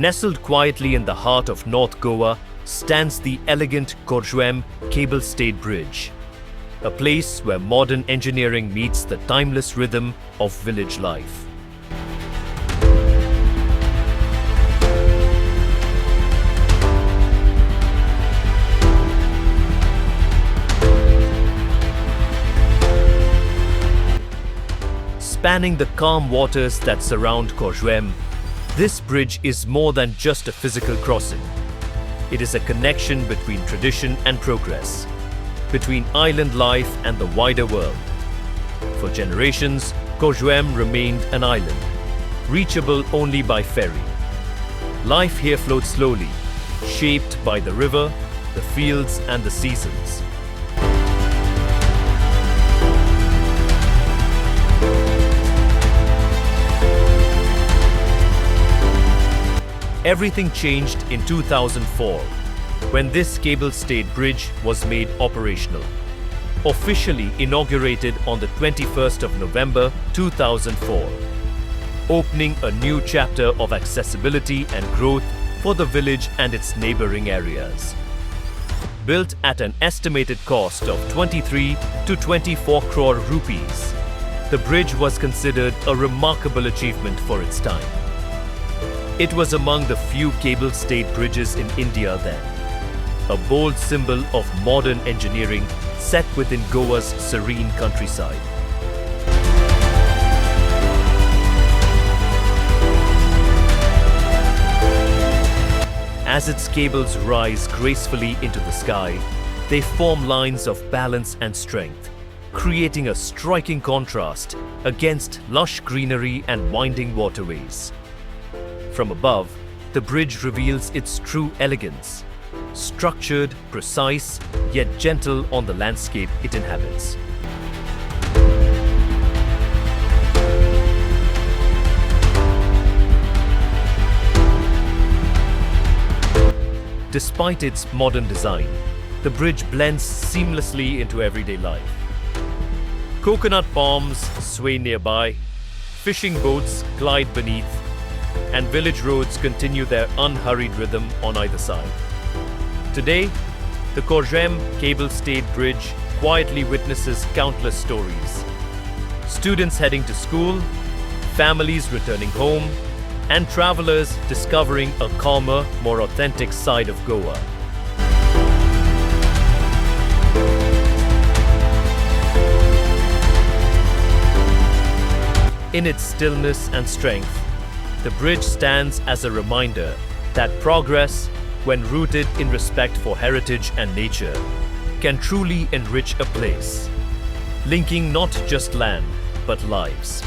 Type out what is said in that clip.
Nestled quietly in the heart of North Goa stands the elegant Corjuem Cable-Stayed Bridge, a place where modern engineering meets the timeless rhythm of village life. Spanning the calm waters that surround Corjuem, this bridge is more than just a physical crossing. It is a connection between tradition and progress, between island life and the wider world. For generations, Corjuem remained an island, reachable only by ferry. Life here flowed slowly, shaped by the river, the fields and the seasons. Everything changed in 2004, when this cable-stayed bridge was made operational. Officially inaugurated on the 21st of November 2004, opening a new chapter of accessibility and growth for the village and its neighbouring areas. Built at an estimated cost of 23 to 24 crore rupees, the bridge was considered a remarkable achievement for its time. It was among the few cable-stayed bridges in India then, a bold symbol of modern engineering set within Goa's serene countryside. As its cables rise gracefully into the sky, they form lines of balance and strength, creating a striking contrast against lush greenery and winding waterways. From above, the bridge reveals its true elegance, structured, precise, yet gentle on the landscape it inhabits. Despite its modern design, the bridge blends seamlessly into everyday life. Coconut palms sway nearby, fishing boats glide beneath, and village roads continue their unhurried rhythm on either side. Today, the Corjuem Cable-Stayed Bridge quietly witnesses countless stories. Students heading to school, families returning home, and travelers discovering a calmer, more authentic side of Goa. In its stillness and strength, the bridge stands as a reminder that progress, when rooted in respect for heritage and nature, can truly enrich a place, linking not just land, but lives.